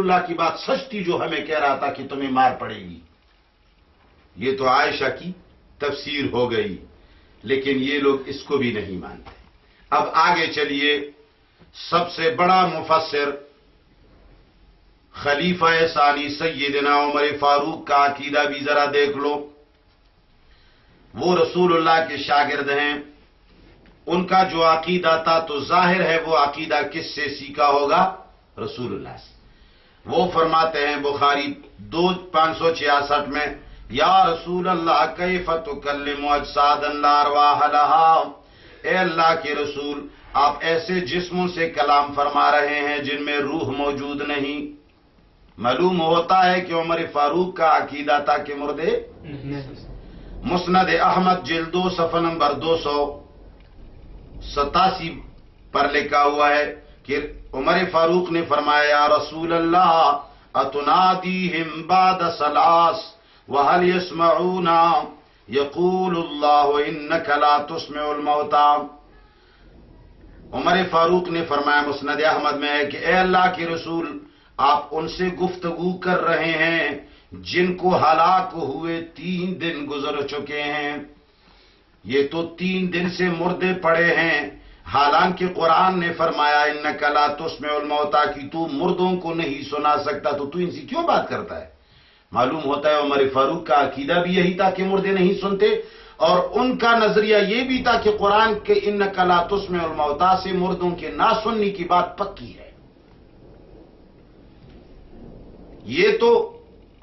اللہ کی بات سچ تھی جو ہمیں کہہ رہا تھا کہ تمہیں مار پڑے گی. یہ تو عائشہ کی تفسیر ہو گئی، لیکن یہ لوگ اس کو بھی نہیں مانتے. اب آگے چلیے، سب سے بڑا مفسر خلیفہ ثانی سیدنا عمر فاروق کا عقیدہ بھی ذرا دیکھ لو. وہ رسول اللہ کے شاگرد ہیں، ان کا جو عقیدہ تھا تو ظاہر ہے وہ عقیدہ کس سے سیکھا ہوگا؟ رسول اللہ سے. وہ فرماتے ہیں بخاری 2566 میں، یا رسول اللہ کیف تکلم اجسادا لا ارواح لها، اے اللہ کے رسول آپ ایسے جسموں سے کلام فرما رہے ہیں جن میں روح موجود نہیں. معلوم ہوتا ہے کہ عمر فاروق کا عقیدہ تھا کہ مردے. مسند احمد جلد 2 صفحہ نمبر 287 پر لکھا ہوا ہے کہ عمر فاروق نے فرمایا، یا رسول اللہ اتنادیہم بعد ثلاث وهل يسمعون يقول الله انك لا تسمع الموتى. عمر فاروق نے فرمایا مسند احمد میں ہے کہ اے اللہ کے رسول آپ ان سے گفتگو کر رہے ہیں جن کو ہلاک ہوئے 3 دن گزر چکے ہیں. یہ تو 3 دن سے مردے پڑے ہیں، حالانکہ قرآن نے فرمایا انک لا تسمع الموتى کہ تو مردوں کو نہیں سنا سکتا، تو ان سے کیوں بات کرتا ہے؟ معلوم ہوتا ہے عمر فاروق کا عقیدہ بھی یہی تھا کہ مردے نہیں سنتے، اور ان کا نظریہ یہ بھی تھا کہ قرآن کے انک لا تسمع الموتى سے مردوں کے نہ سننے کی بات پکی ہے. یہ تو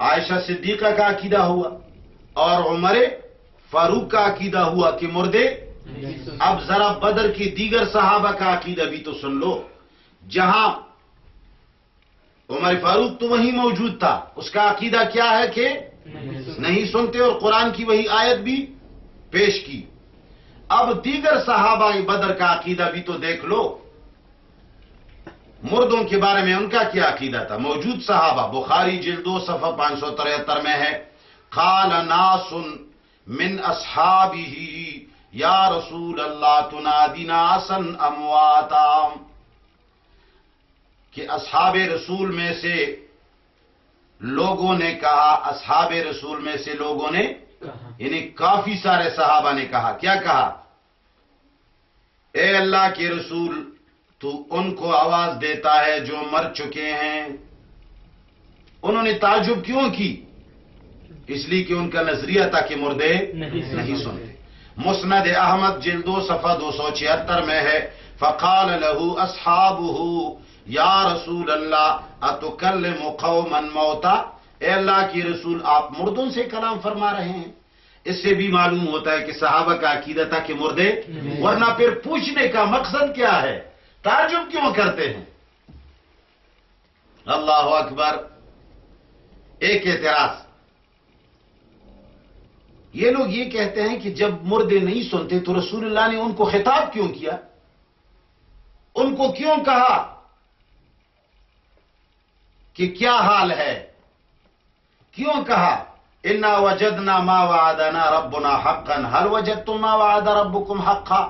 عائشہ صدیقہ کا عقیدہ ہوا اور عمر فاروق کا عقیدہ ہوا کہ مردے. اب ذرا بدر کی دیگر صحابہ کا عقیدہ بھی تو سن لو. جہاں عمر فاروق تو وہیں موجود تھا، اس کا عقیدہ کیا ہے کہ نہیں سنتے، اور قرآن کی وہی آیت بھی پیش کی. اب دیگر صحابہ بدر کا عقیدہ بھی تو دیکھ لو، مردوں کے بارے میں ان کا کیا عقیدہ تھا. موجود صحابہ بخاری جلد 2 صفحہ 573 میں ہے، قال ناس من اصحابہ یا رسول اللہ تنادی ناسا امواتا، کہ اصحاب رسول میں سے لوگوں نے کہا، اصحاب رسول میں سے لوگوں نے یعنی کافی سارے صحابہ نے کہا. کیا کہا؟ اے اللہ کے رسول تو ان کو آواز دیتا ہے جو مر چکے ہیں. انہوں نے تعجب کیوں کی؟ اس لیے کہ ان کا نظریہ تھا کہ مردے نہیں سنتے. مسند احمد جلد 2 صفحہ 276 میں ہے، فقال له اصحابہ یا رسول اللہ اتکلم قوما موتا، اے اللہ کی رسول آپ مردوں سے کلام فرما رہے ہیں. اس سے بھی معلوم ہوتا ہے کہ صحابہ کا عقیدہ تھا کہ مردے، ورنہ پھر پوچھنے کا مقصد کیا ہے؟ تعجب کیوں کرتے ہیں؟ اللہ اکبر. ایک اعتراض، یہ لوگ یہ کہتے ہیں کہ جب مردے نہیں سنتے تو رسول اللہ نے ان کو خطاب کیوں کیا؟ ان کو کیوں کہا کہ کیا حال ہے؟ کیوں کہا انا وجدنا ما وعدنا ربنا حقا هل وجدتم ما وعد ربكم حقا؟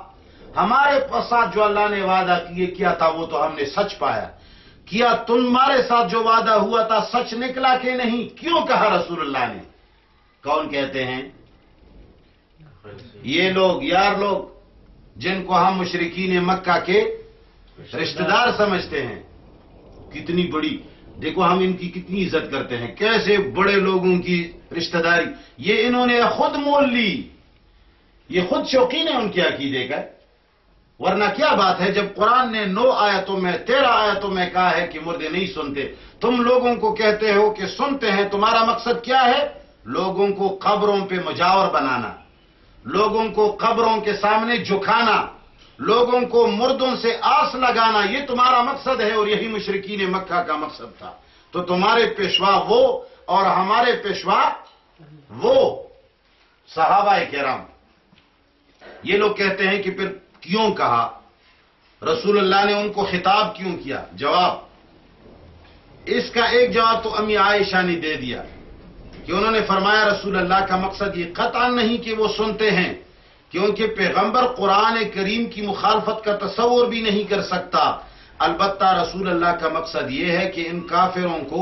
ہمارے ساتھ جو اللہ نے وعدہ کیا تھا وہ تو ہم نے سچ پایا. کیا تمہارے ساتھ جو وعدہ ہوا تھا سچ نکلا کہ نہیں؟ کیوں کہا رسول اللہ نے؟ کون کہتے ہیں؟ یہ لوگ، یار لوگ جن کو ہم مشرکین مکہ کے رشتہ دار سمجھتے ہیں. کتنی بڑی، دیکھو ہم ان کی کتنی عزت کرتے ہیں، کیسے بڑے لوگوں کی رشتہ داری یہ انہوں نے خود مول لی. یہ خود شوقین ہے ان کے عقیدے کا. ورنہ کیا بات ہے جب قرآن نے 9 آیتوں میں 13 آیتوں میں کہا ہے کہ مردے نہیں سنتے، تم لوگوں کو کہتے ہو کہ سنتے ہیں. تمہارا مقصد کیا ہے؟ لوگوں کو قبروں پہ مجاور بنانا، لوگوں کو قبروں کے سامنے جھکانا، لوگوں کو مردوں سے آس لگانا، یہ تمہارا مقصد ہے. اور یہی مشرکین مکہ کا مقصد تھا. تو تمہارے پیشوا وہ اور ہمارے پیشوا وہ صحابہ کرام. یہ لوگ کہتے ہیں کہ پھر کیوں کہا رسول اللہ نے ان کو خطاب کیوں کیا؟ جواب، اس کا ایک جواب تو امی عائشہ نے دے دیا کہ انہوں نے فرمایا رسول اللہ کا مقصد یہ قطعا نہیں کہ وہ سنتے ہیں، کیونکہ پیغمبر قرآن کریم کی مخالفت کا تصور بھی نہیں کر سکتا. البتہ رسول اللہ کا مقصد یہ ہے کہ ان کافروں کو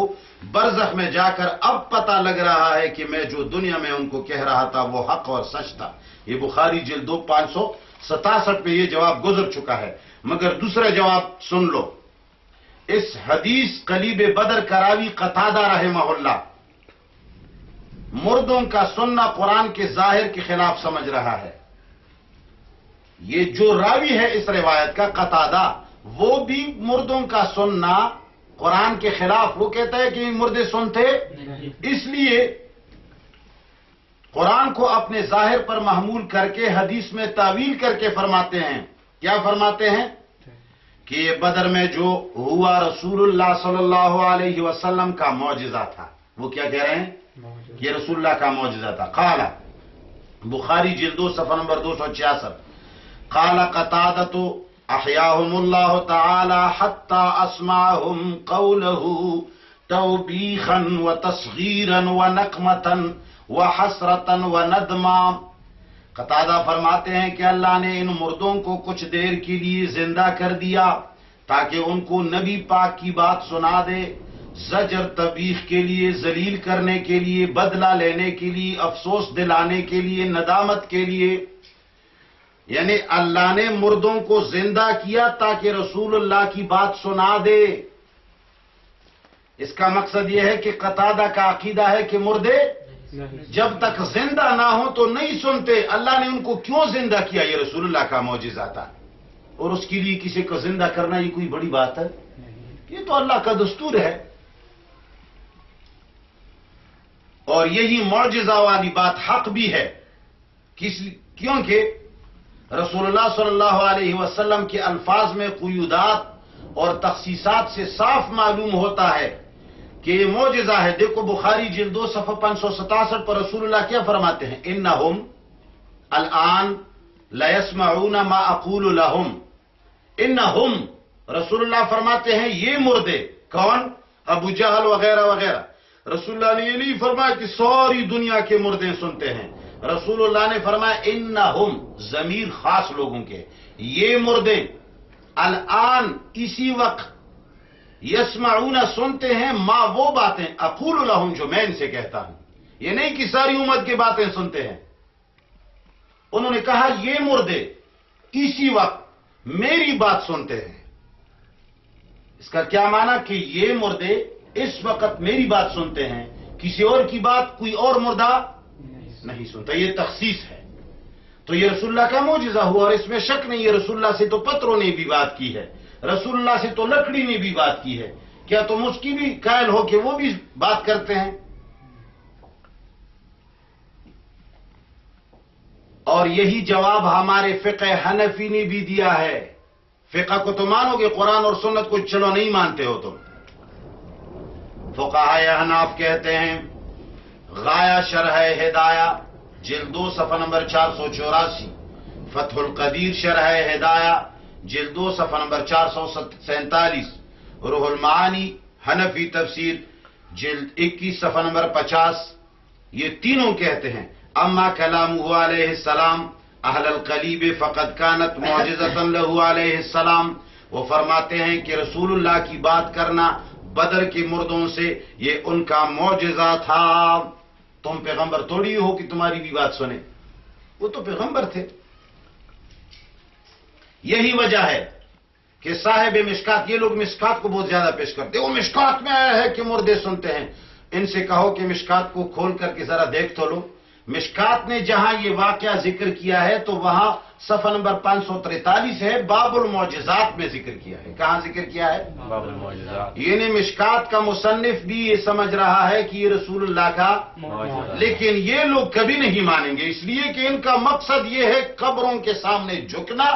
برزخ میں جا کر اب پتہ لگ رہا ہے کہ میں جو دنیا میں ان کو کہہ رہا تھا وہ حق اور سچ تھا. یہ بخاری جلد 2 567 پہ یہ جواب گزر چکا ہے. مگر دوسرا جواب سن لو. اس حدیث قلیب بدر کراوی قتادہ رحمہ اللہ مردوں کا سننا قرآن کے ظاہر کے خلاف سمجھ رہا ہے. یہ جو راوی ہے اس روایت کا قتادہ، وہ بھی مردوں کا سننا قرآن کے خلاف، وہ کہتا ہے کہ مردے سنتے، اس لیے قرآن کو اپنے ظاہر پر محمول کر کے حدیث میں تعویل کر کے فرماتے ہیں. کیا فرماتے ہیں؟ کہ یہ بدر میں جو ہوا رسول اللہ صلی اللہ علیہ وسلم کا معجزہ تھا. وہ کیا کہہ رہے ہیں؟ یہ رسول اللہ کا معجزہ تھا. قال بخاری جلد 2 صفحہ نمبر 266. قال قتادۃ احیاهم اللہ تعالی حتی اسمعهم قوله توبیخا وتصغیرا ونقمتا وحسرتا وندما. قتادہ فرماتے ہیں کہ اللہ نے ان مردوں کو کچھ دیر کے لیے زندہ کر دیا تاکہ ان کو نبی پاک کی بات سنا دے، زجر تبیخ کے لیے، ذلیل کرنے کے لیے، بدلہ لینے کے لیے، افسوس دلانے کے لیے، ندامت کے لیے. یعنی اللہ نے مردوں کو زندہ کیا تاکہ رسول اللہ کی بات سنا دے. اس کا مقصد یہ ہے کہ قتادہ کا عقیدہ ہے کہ مردے جب تک زندہ نہ ہوں تو نہیں سنتے. اللہ نے ان کو کیوں زندہ کیا؟ یہ رسول اللہ کا معجزہ تھا. اور اس کے لیے کسی کو زندہ کرنا یہ کوئی بڑی بات ہے؟ یہ تو اللہ کا دستور ہے. اور یہی معجزہ والی بات حق بھی ہے. کیونکہ رسول اللہ صلی اللہ علیہ وسلم کے الفاظ میں قیودات اور تخصیصات سے صاف معلوم ہوتا ہے کہ یہ معجزہ ہے. دیکھو بخاری جلد 2 صفحہ 567 پر رسول اللہ کیا فرماتے ہیں؟ انہم الان لا يسمعون ما اقول لهم. انہم، رسول اللہ فرماتے ہیں یہ مردے. کون؟ ابو جہل وغیرہ وغیرہ. رسول اللہ نے یہ نہیں فرمایا کہ ساری دنیا کے مردے سنتے ہیں. رسول اللہ نے فرمایا انہم، ضمیر خاص لوگوں کے، یہ مردے الان اسی وقت یسمعون سنتے ہیں ما وہ باتیں اقول لہم جو میں ان سے کہتا ہوں. یہ نہیں کہ ساری امت کی باتیں سنتے ہیں. انہوں نے کہا یہ مردے اسی وقت میری بات سنتے ہیں. اس کا کیا معنی کہ یہ مردے اس وقت میری بات سنتے ہیں، کسی اور کی بات کوئی اور مردہ نہیں سنتا. یہ تخصیص ہے. تو یہ رسول اللہ کا معجزہ ہوا اور اس میں شک نہیں. یہ رسول اللہ سے تو پتروں نے بھی بات کی ہے، رسول اللہ سے تو لکڑی نے بھی بات کی ہے. کیا تم اس کی بھی قائل ہو کہ وہ بھی بات کرتے ہیں؟ اور یہی جواب ہمارے فقہ حنفی نے بھی دیا ہے. فقہ کو تو مانو گے، قرآن اور سنت کو چلو نہیں مانتے ہو تم. فقہاء احناف کہتے ہیں، غایہ شرح ہدایہ جلد 2 صفحہ نمبر 484، فتح القدیر شرح ہدایہ جلد 2 صفحہ نمبر 447، روح المعانی حنفی تفسیر جلد 21 صفحہ نمبر 50، یہ تینوں کہتے ہیں اما کلامہ علیہ السلام اہل القلیب فقد کانت معجزۃ لہ علیہ السلام. وہ فرماتے ہیں کہ رسول اللہ کی بات کرنا بدر کے مردوں سے یہ ان کا معجزہ تھا. تم پیغمبر تھوڑی ہو کہ تمہاری بھی بات سنیں، وہ تو پیغمبر تھے. یہی وجہ ہے کہ صاحب مشکات، یہ لوگ مشکات کو بہت زیادہ پیش کرتے. وہ مشکات میں آیا ہے کہ مردے سنتے ہیں. ان سے کہو کہ مشکات کو کھول کر کے ذرا دیکھ تو لو. مشکات نے جہاں یہ واقعہ ذکر کیا ہے تو وہاں صفحہ نمبر 543 ہے، باب المعجزات میں ذکر کیا ہے. کہاں ذکر کیا ہے؟ باب المعجزات. یعنی مشکات کا مصنف بھی یہ سمجھ رہا ہے کہ یہ رسول اللہ کا معجزہ، لیکن یہ لوگ کبھی نہیں مانیں گے، اس لیے کہ ان کا مقصد یہ ہے قبروں کے سامنے جھکنا،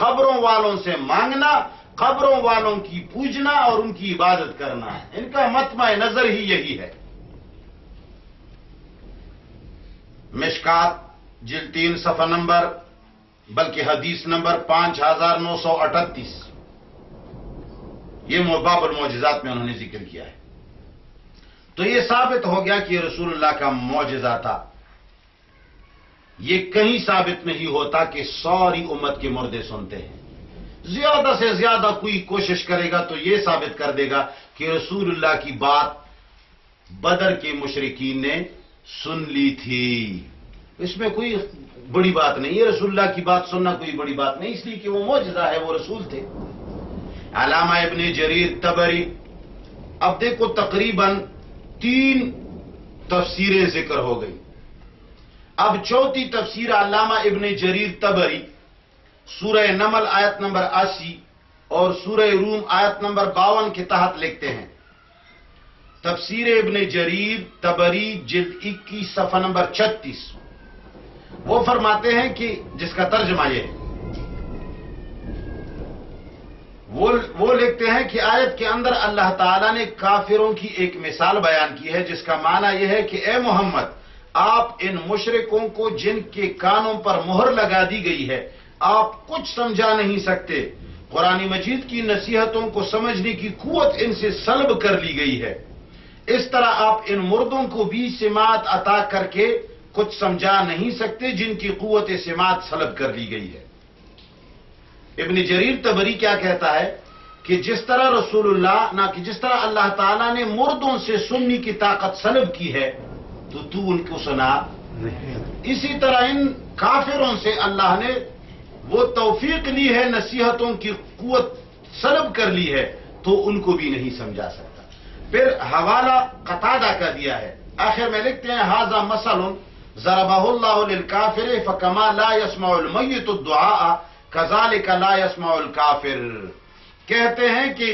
قبروں والوں سے مانگنا، قبروں والوں کی پوجنا اور ان کی عبادت کرنا. ان کا مطمع نظر ہی یہی ہے. مشکات جلد 3 صفحہ نمبر بلکہ حدیث نمبر 5938، یہ باب المعجزات میں انہوں نے ذکر کیا ہے. تو یہ ثابت ہو گیا کہ یہ رسول اللہ کا معجزہ تھا. یہ کہیں ثابت نہیں ہوتا کہ ساری امت کے مردے سنتے ہیں. زیادہ سے زیادہ کوئی کوشش کرے گا تو یہ ثابت کر دے گا کہ رسول اللہ کی بات بدر کے مشرکین نے سن لی تھی. اس میں کوئی بڑی بات نہیں ہے، رسول اللہ کی بات سننا کوئی بڑی بات نہیں، اس لیے کہ وہ معجزہ ہے، وہ رسول تھے. علامہ ابن جریر طبری، اب دیکھو تقریباً 3 تفسیریں ذکر ہو گئی. اب چوتھی تفسیر علامہ ابن جریر طبری سورہ نمل آیت نمبر 80 اور سورہ روم آیت نمبر 52 کے تحت لکھتے ہیں. تفسیر ابن جریر طبری جلد 21 صفحہ نمبر 36، وہ فرماتے ہیں کہ جس کا ترجمہ یہ ہے، وہ لکھتے ہیں کہ آیت کے اندر اللہ تعالیٰ نے کافروں کی ایک مثال بیان کی ہے، جس کا معنی یہ ہے کہ اے محمد، آپ ان مشرکوں کو جن کے کانوں پر مہر لگا دی گئی ہے آپ کچھ سمجھا نہیں سکتے. قرآن مجید کی نصیحتوں کو سمجھنے کی قوت ان سے سلب کر لی گئی ہے. اس طرح آپ ان مردوں کو بھی سماعت عطا کر کے کچھ سمجھا نہیں سکتے جن کی قوت سماعت سلب کر لی گئی ہے. ابن جریر طبری کیا کہتا ہے کہ جس طرح رسول اللہ کہ جس طرح اللہ تعالیٰ نے مردوں سے سننے کی طاقت سلب کی ہے تو ان کو سنا، اسی طرح ان کافروں سے اللہ نے وہ توفیق لی ہے، نصیحتوں کی قوت سلب کر لی ہے تو ان کو بھی نہیں سمجھا سکتا. پھر حوالہ قتادہ کا دیا ہے، آخر میں لکھتے ہیں ھذا مثل ضربہ اللہ للکافر فکما لا يسمع المیت الدعاء کذالک لا يسمع الکافر. کہتے ہیں کہ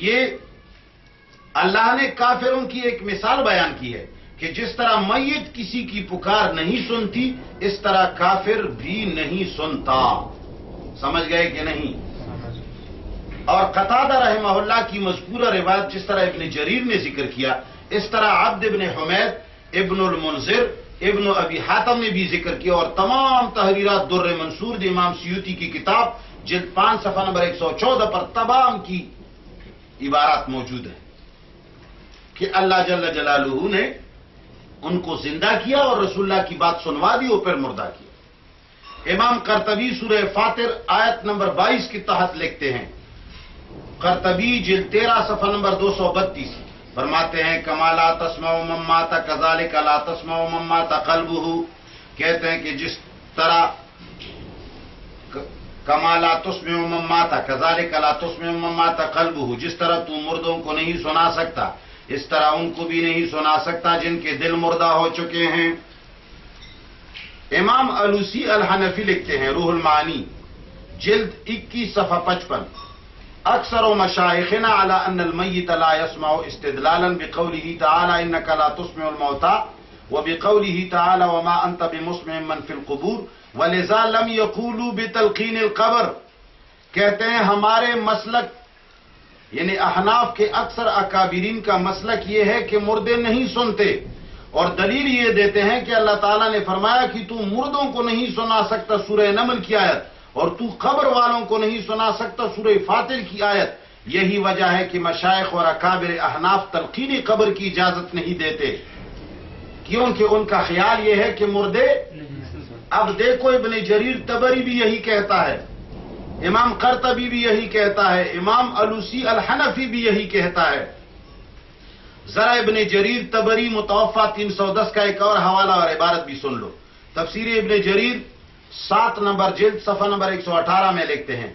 یہ اللہ نے کافروں کی ایک مثال بیان کی ہے کہ جس طرح میت کسی کی پکار نہیں سنتی اس طرح کافر بھی نہیں سنتا. سمجھ گئے کہ نہیں؟ اور قتادہ رحمہ اللہ کی مذکورہ روایت جس طرح ابن جریر نے ذکر کیا، اس طرح عبد ابن حمید، ابن المنذر، ابن ابی حاتم نے بھی ذکر کیا، اور تمام تحریرات در منصور امام سیوطی کی کتاب جلد 5 صفحہ نمبر 114 پر تمام کی عبارات موجود ہیں کہ اللہ جل جلالہ نے ان کو زندہ کیا اور رسول اللہ کی بات سنوا دی اور پھر مردہ کیا. امام قرطبی سورہ فاطر آیت نمبر 22 کے تحت لکھتے ہیں، قرطبی جلد 13 صفحہ نمبر 232 فرماتے ہیں کما لا تسمع من مات کذالک لا تسمع من مات قلبہ. کہتے ہیں کہ جس طرح کما لا تسمع من مات کذالک لا تسمع من مات قلبہ، جس طرح تو مردوں کو نہیں سنا سکتا اس طرح ان کو بھی نہیں سنا سکتا جن کے دل مردہ ہو چکے ہیں. امام علوسی الحنفی لکھتے ہیں روح المعانی جلد 21 صفحہ 55 اکثر مشائخنا على ان المیت لا يسمع استدلالا بقوله تعالى انك لا تسمع الموتى وبقوله تعالى وما انت بمسمع من في القبور ولذا لم يقولوا بتلقين القبر. کہتے ہیں ہمارے مسلک یعنی احناف کے اکثر اکابرین کا مسلک یہ ہے کہ مردے نہیں سنتے، اور دلیل یہ دیتے ہیں کہ اللہ تعالیٰ نے فرمایا کہ تو مردوں کو نہیں سنا سکتا سورہ نمل کی آیت، اور تو قبر والوں کو نہیں سنا سکتا سورہ فاطر کی آیت. یہی وجہ ہے کہ مشائخ اور اکابر احناف تلقین قبر کی اجازت نہیں دیتے، کیونکہ ان کا خیال یہ ہے کہ مردے. اب دیکھو ابن جریر طبری بھی یہی کہتا ہے، امام قرطبی بھی یہی کہتا ہے، امام علوسی الحنفی بھی یہی کہتا ہے. ذرا ابن جریر طبری متوفہ 310 کا ایک اور حوالہ اور عبارت بھی سن لو. تفسیر ابن جریر 7 نمبر جلد صفحہ نمبر 118 میں لکھتے ہیں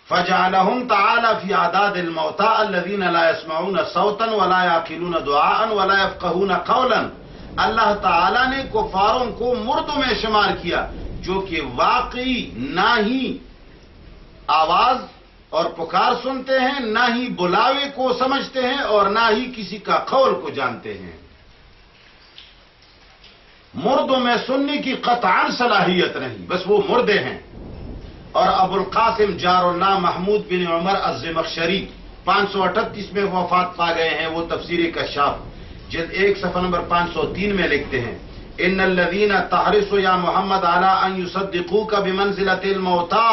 فَجَعَلَهُمْ تَعَالَى فِي عَدَادِ الْمَوْتَى الَّذِينَ لَا يَسْمَعُونَ صَوْتًا وَلَا يَعْقِلُونَ دُعَاءً وَلَا يَفْقَهُونَ قَوْلًا. اللہ تعالیٰ نے کفاروں کو مردوں میں شمار کیا جو کہ واقعی نہ ہی آواز اور پکار سنتے ہیں، نہ ہی بلاوے کو سمجھتے ہیں، اور نہ ہی کسی کا قول کو جانتے ہیں. مردوں میں سننے کی قطعاً صلاحیت نہیں، بس وہ مردے ہیں. اور ابو القاسم جار اللہ محمود بن عمر الزمخشری 538 میں وفات پا گئے ہیں، وہ تفسیر کشاف جلد 1 صفحہ نمبر 503 میں لکھتے ہیں ان الذین تحرص یا محمد علی ان یصدقوک بمنزلۃ الموتى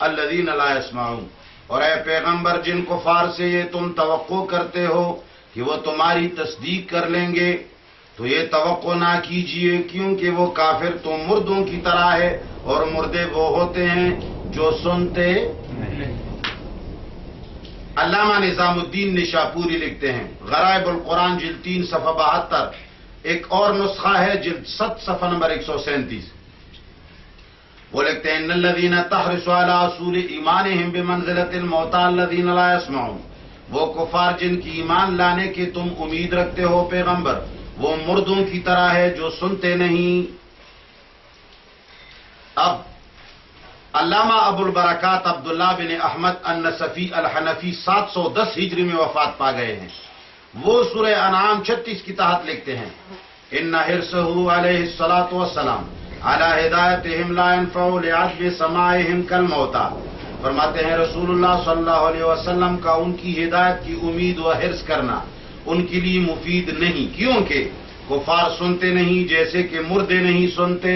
الذین لا يسمعون. اور اے پیغمبر جن کفار سے یہ تم توقع کرتے ہو کہ وہ تمہاری تصدیق کر لیں گے تو یہ توقع نہ کیجئے، کیونکہ وہ کافر تو مردوں کی طرح ہے اور مردے وہ ہوتے ہیں جو سنتے نہیں. علامہ نظام الدین نشاپوری لکھتے ہیں غرائب القرآن جلد 3 صفحہ 72، ایک اور نسخہ ہے جلد 7 صفحہ نمبر 137، وہ لکھتے ہیں ان الذین تحرصوا علی اصول ایمانہم بمنزلۃ الموتى الذین لا يسمعون، وہ کفار جن کی ایمان لانے کی تم امید رکھتے ہو پیغمبر، وہ مردوں کی طرح ہے جو سنتے نہیں۔ اب علامہ ابو البرکات عبداللہ بن احمد النصفی الحنفی 710 ہجری میں وفات پا گئے ہیں، وہ سورہ انعام 36 کی تحت لکھتے ہیں ان حرصہ علیہ الصلاۃ والسلام علی ہدایتہم لا ينفع لعدم سماعہم کالموتى، فرماتے ہیں رسول اللہ صلی اللہ علیہ وسلم کا ان کی ہدایت کی امید و حرص کرنا ان کے لیے مفید نہیں، کیونکہ کفار سنتے نہیں جیسے کہ مردے نہیں سنتے۔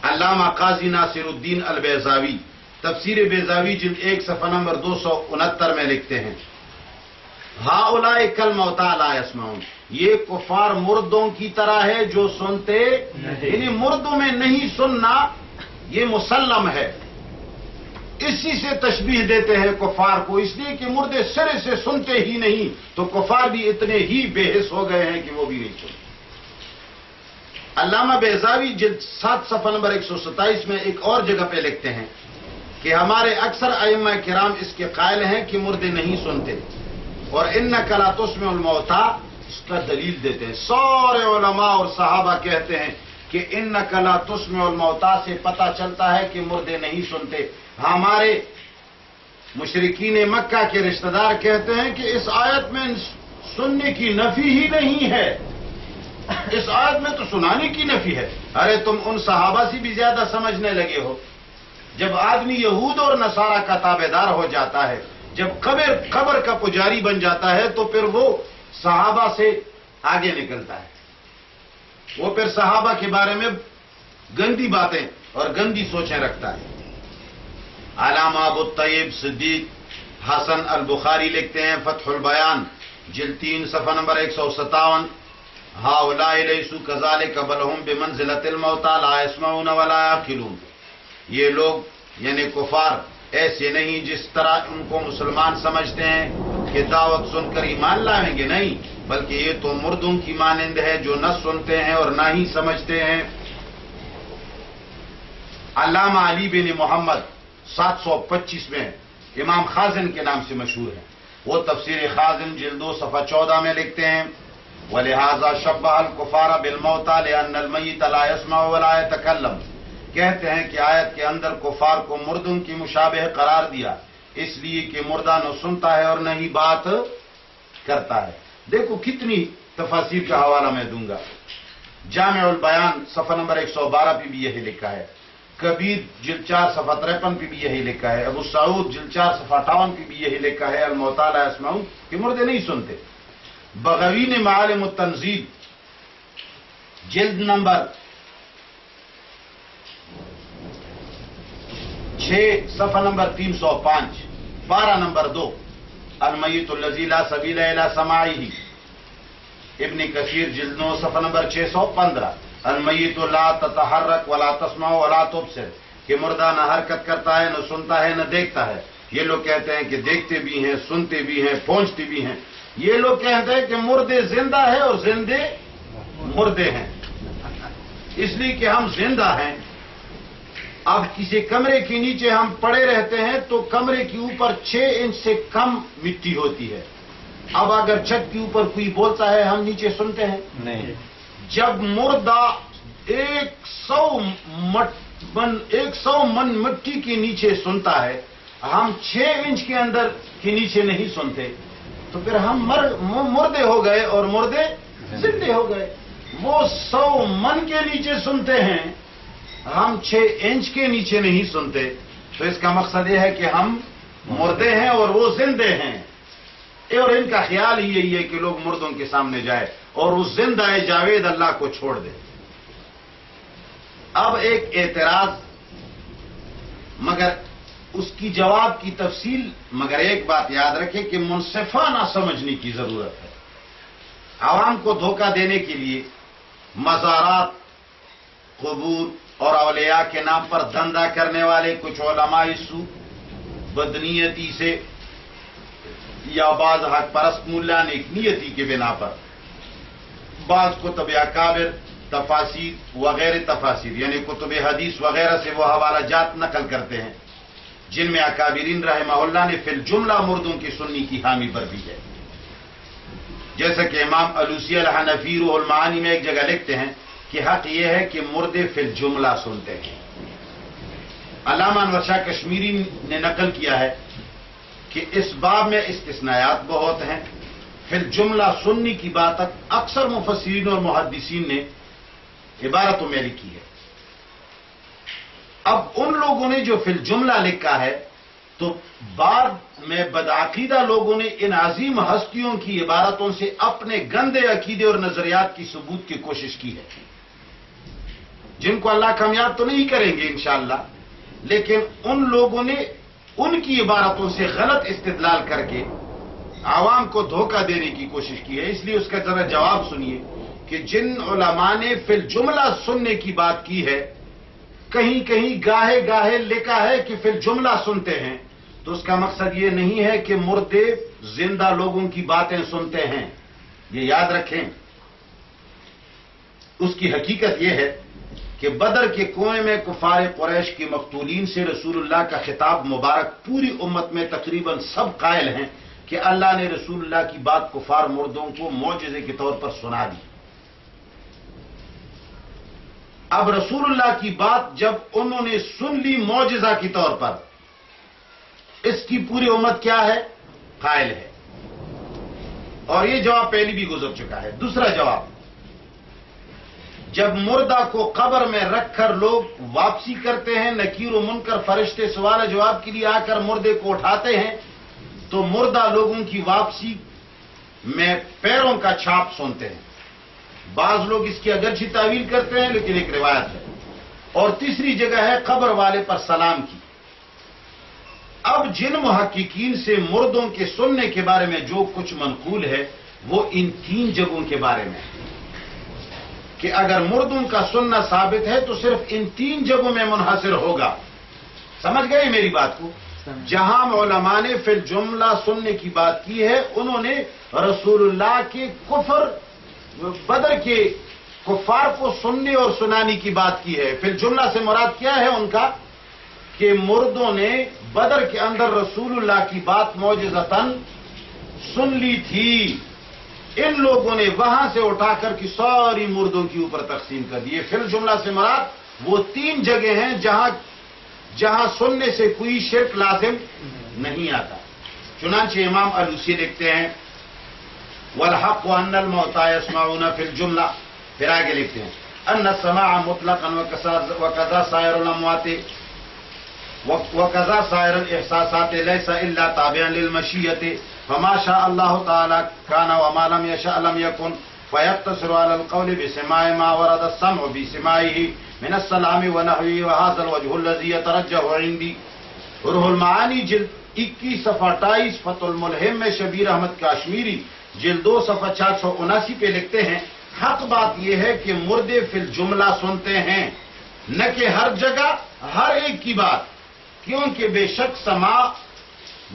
علامہ قاضی ناصر الدین البیضاوی تفسیر بیضاوی جلد 1 صفحہ نمبر 269 میں لکھتے ہیں ہؤلاء کالموتى لا يسمعون، یہ کفار مردوں کی طرح ہے جو سنتے یعنی مردوں میں نہیں سننا یہ مسلم ہے، اسی سے تشبیہ دیتے ہیں کفار کو، اس لیے کہ مردے سرے سے سنتے ہی نہیں تو کفار بھی اتنے ہی بے حس ہو گئے ہیں کہ وہ بھی نہیں سنتے۔ علامہ بیضاوی جلد 7 صفحہ نمبر 127 میں ایک اور جگہ پہ لکھتے ہیں کہ ہمارے اکثر ائمہ کرام اس کے قائل ہیں کہ مردے نہیں سنتے، اور انک لا تسمع الموتى اس کا دلیل دیتے ہیں۔ سارے علماء اور صحابہ کہتے ہیں کہ انک لا تسمع الموتى سے پتہ چلتا ہے کہ مردے نہیں سنتے۔ ہمارے مشرکین مکہ کے رشتہ دار کہتے ہیں کہ اس آیت میں سننے کی نفی ہی نہیں ہے، اس آیت میں تو سنانے کی نفی ہے۔ ارے تم ان صحابہ سے بھی زیادہ سمجھنے لگے ہو، جب آدمی یہود اور نصارہ کا تابع دار ہو جاتا ہے، جب قبر کا پجاری بن جاتا ہے تو پھر وہ صحابہ سے آگے نکلتا ہے، وہ پھر صحابہ کے بارے میں گندی باتیں اور گندی سوچیں رکھتا ہے۔ علامہ ابو الطیب صدیق حسن البخاری لکھتے ہیں فتح البیان جلد 3 صفحہ نمبر 157 ہؤلاء لیسوا کذلک بل ھم بمنزلۃ الموتى لا يسمعون ولا يعقلون، یہ لوگ یعنی کفار ایسے نہیں جس طرح ان کو مسلمان سمجھتے ہیں کہ دعوت سن کر ایمان لائیں گے، نہیں بلکہ یہ تو مردوں کی مانند ہے جو نہ سنتے ہیں اور نہ ہی سمجھتے ہیں۔ علامہ علی بن محمد 725 میں امام خازن کے نام سے مشہور ہے، وہ تفسیر خازن جلد 2 صفحہ 14 میں لکھتے ہیں وَلِهَذَا شَبَّهَ الْكُفَّارَ بِالْمَوْتَى لِأَنَّ الْمَيِّتَ لَا يَسْمَعُ وَلَا يَتَكَلَّمُ، کہتے ہیں کہ آیت کے اندر کفار کو مردوں کی مشابہ قرار دیا اس لیے کہ مردہ نہ سنتا ہے اور نہ ہی بات کرتا ہے۔ دیکھو کتنی تفاسیر کا حوالہ میں دوں گا، جامع البیان صفحہ نمبر 112 پہ بھی یہی لکھا ہے، کبیر جلد 4 صفحہ 53 پہ بھی یہی لکھا ہے، ابو سعود جلد 4 صفحہ 58 پہ بھی یہی لکھا ہے الموتى لا يسمعون کہ مردے نہیں سنتے۔ بغوی نے معالم التنزیل جلد نمبر 6 صفحہ نمبر 305 پارہ نمبر 2 المیت الذی لا سبیل الی سماعہ، ابن کثیر جلد 9 صفحہ نمبر 615 المیت لا تتحرک ولا تسمع ولا تبصر، کہ مردہ نہ حرکت کرتا ہے نہ سنتا ہے نہ دیکھتا ہے۔ یہ لوگ کہتے ہیں کہ دیکھتے بھی ہیں سنتے بھی ہیں پہنچتے بھی ہیں، یہ لوگ کہتے ہیں کہ مردے زندہ ہے اور زندے مردے ہیں، اس لیے کہ ہم زندہ ہیں۔ اب کسی کمرے کے نیچے ہم پڑے رہتے ہیں تو کمرے کے اوپر 6 انچ سے کم مٹی ہوتی ہے، اب اگر چھت کے اوپر کوئی بولتا ہے ہم نیچے سنتے ہیں نہیں۔ جب مردہ 100 من مٹی کے نیچے سنتا ہے، ہم 6 انچ کے اندر کے نیچے نہیں سنتے، تو پھر ہم مردے ہو گئے اور مردے زندے ہو گئے۔ وہ 100 من کے نیچے سنتے ہیں، ہم 6 انچ کے نیچے نہیں سنتے، تو اس کا مقصد یہ ہے کہ ہم مردے ہیں اور وہ زندے ہیں، اور ان کا خیال ہی یہی ہے کہ لوگ مردوں کے سامنے جائے اور اس زندہ جاوید اللہ کو چھوڑ دے۔ اب ایک اعتراض، مگر اس کی جواب کی تفصیل، مگر ایک بات یاد رکھے کہ منصفانہ سمجھنے کی ضرورت ہے۔ عوام کو دھوکہ دینے کے لیے مزارات، قبور اور اولیاء کے نام پر دھندا کرنے والے کچھ علماء سو بدنیتی سے یا بعض حق پرست ملا نے ایک نیتی کے بنا پر بعض کتب اکابر تفاسیر وغیرہ تفاسیر یعنی کتب حدیث وغیرہ سے وہ حوالہ جات نقل کرتے ہیں جن میں اکابرین رحمہ اللہ نے فی الجملہ مردوں کی سنی کی حامی پر بھی ہے. جیسا کہ امام علوسی الحنفی روح المعانی میں ایک جگہ لکھتے ہیں کہ حق یہ ہے کہ مردے فی الجملہ سنتے ہیں. علامہ انور شاہ کشمیری نے نقل کیا ہے کہ اس باب میں استثناءات بہت ہیں. فی الجملہ سنی کی بات اکثر مفسرین اور محدثین نے عبارتوں میں لکھی ہے. اب ان لوگوں نے جو فی الجملہ لکھا ہے تو بعد میں بدعقیدہ لوگوں نے ان عظیم ہستیوں کی عبارتوں سے اپنے گندے عقیدے اور نظریات کی ثبوت کی کوشش کی ہے، جن کو اللہ کامیاب تو نہیں کریں گے انشاءاللہ، لیکن ان لوگوں نے ان کی عبارتوں سے غلط استدلال کر کے عوام کو دھوکہ دینے کی کوشش کی ہے. اس لیے اس کا ذرا جواب سنیے کہ جن علماء نے فی الجملہ سننے کی بات کی ہے، کہیں کہیں گاہے گاہے لکھا ہے کہ فی الجملہ سنتے ہیں، تو اس کا مقصد یہ نہیں ہے کہ مردے زندہ لوگوں کی باتیں سنتے ہیں. یہ یاد رکھیں. اس کی حقیقت یہ ہے کہ بدر کے کنویں میں کفار قریش کے مقتولین سے رسول اللہ کا خطاب مبارک پوری امت میں تقریباً سب قائل ہیں کہ اللہ نے رسول اللہ کی بات کفار مردوں کو معجزے کے طور پر سنا دی. اب رسول اللہ کی بات جب انہوں نے سن لی معجزہ کے طور پر، اس کی پوری امت کیا ہے؟ قائل ہے. اور یہ جواب پہلے بھی گزر چکا ہے. دوسرا جواب، جب مردہ کو قبر میں رکھ کر لوگ واپسی کرتے ہیں، نکیر و منکر فرشتے سوال جواب کے لیے آ کر مردے کو اٹھاتے ہیں، تو مردہ لوگوں کی واپسی میں پیروں کا چھاپ سنتے ہیں. بعض لوگ اس کی اگرچہ تعویل کرتے ہیں لیکن ایک روایت ہے. اور تیسری جگہ ہے قبر والے پر سلام کی. اب جن محققین سے مردوں کے سننے کے بارے میں جو کچھ منقول ہے وہ ان تین جگہوں کے بارے میں ہے کہ اگر مردوں کا سننا ثابت ہے تو صرف ان تین جگہوں میں منحصر ہوگا. سمجھ گئے میری بات کو؟ جہاں علماء نے فی الجملہ سننے کی بات کی ہے، انہوں نے رسول اللہ کے کفر بدر کے کفار کو سننے اور سنانے کی بات کی ہے. فی الجملہ سے مراد کیا ہے ان کا؟ کہ مردوں نے بدر کے اندر رسول اللہ کی بات معجزتاً سن لی تھی. ان لوگوں نے وہاں سے اٹھا کر کی ساری مردوں کے اوپر تقسیم کر دی. فی الجملہ سے مراد وہ تین جگہ ہیں جہاں سننے سے کوئی شرک لازم نہیں آتا. چنانچہ امام علوسی لکھتے ہیں والحق ان الموتى يسمعون في الجملہ. پھر آگے لکھتے ہیں ان السماع مطلقا وكذا سائر الاموات وكذا سائر الاحساسات ليس الا تابعا للمشيئة فما شاء الله تعالى كان وما لم يشاء لم يكن فيقتصر على القول بسماع ما ورد السمع بسماعه من السلام ونحوه وهذا الوجه الذي يترجح عندي. روح المعانی جلد 21 صفحہ 28 فتح الملہم میں شبیر احمد کاشمیری جلد 2 صفحہ 479 پہ لکھتے ہیں حق بات یہ ہے کہ مردے فی الجملہ سنتے ہیں، نہ کہ ہر جگہ ہر ایک کی بات، کیونکہ بے شک سماع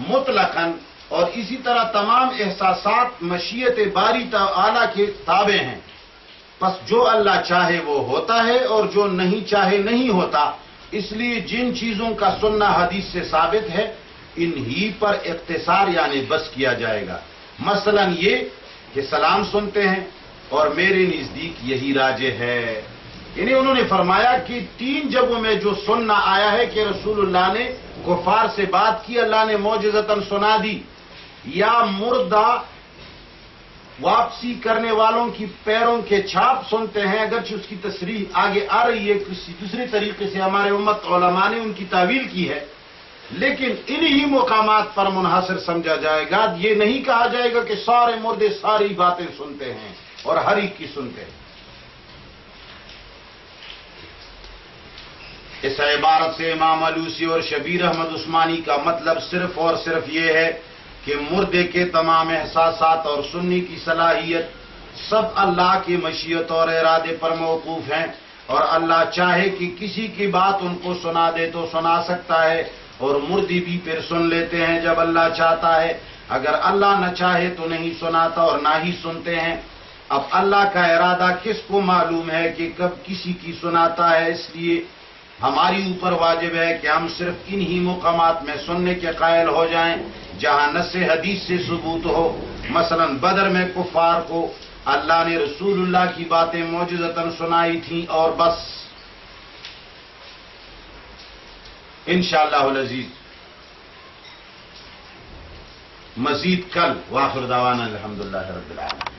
مطلقاً اور اسی طرح تمام احساسات مشیت باری تعالی کے تابع ہیں. پس جو اللہ چاہے وہ ہوتا ہے اور جو نہیں چاہے نہیں ہوتا. اس لیے جن چیزوں کا سننا حدیث سے ثابت ہے انہی پر اختصار یعنی بس کیا جائے گا. مثلا یہ کہ سلام سنتے ہیں اور میرے نزدیک یہی راجح ہے. یعنی انہوں نے فرمایا کہ تین جگہوں میں جو سننا آیا ہے کہ رسول اللہ نے کفار سے بات کی، اللہ نے معجزتاً سنا دی، یا مردہ واپسی کرنے والوں کی پیروں کے چھاپ سنتے ہیں، اگرچہ اس کی تصریح آگے آ رہی ہے کسی دوسرے طریقے سے ہمارے امت علماء نے ان کی تعویل کی ہے، لیکن انہی مقامات پر منحصر سمجھا جائے گا. یہ نہیں کہا جائے گا کہ سارے مردے ساری باتیں سنتے ہیں اور ہر ایک کی سنتے ہیں. اس عبارت سے امام علوسی اور شبیر احمد عثمانی کا مطلب صرف اور صرف یہ ہے کہ مردے کے تمام احساسات اور سننے کی صلاحیت سب اللہ کی مشیت اور ارادے پر موقوف ہیں، اور اللہ چاہے کہ کسی کی بات ان کو سنا دے تو سنا سکتا ہے، اور مردے بھی پھر سن لیتے ہیں جب اللہ چاہتا ہے. اگر اللہ نہ چاہے تو نہیں سناتا اور نہ ہی سنتے ہیں. اب اللہ کا ارادہ کس کو معلوم ہے کہ کب کسی کی سناتا ہے، اس لیے ہماری اوپر واجب ہے کہ ہم صرف انہی مقامات میں سننے کے قائل ہو جائیں جہاں نص حدیث سے ثبوت ہو. مثلا بدر میں کفار کو اللہ نے رسول اللہ کی باتیں معجزتاً سنائی تھیں اور بس. انشاءاللہ العزیز مزید کل. وآخر دعوانا الحمدللہ رب العالمین.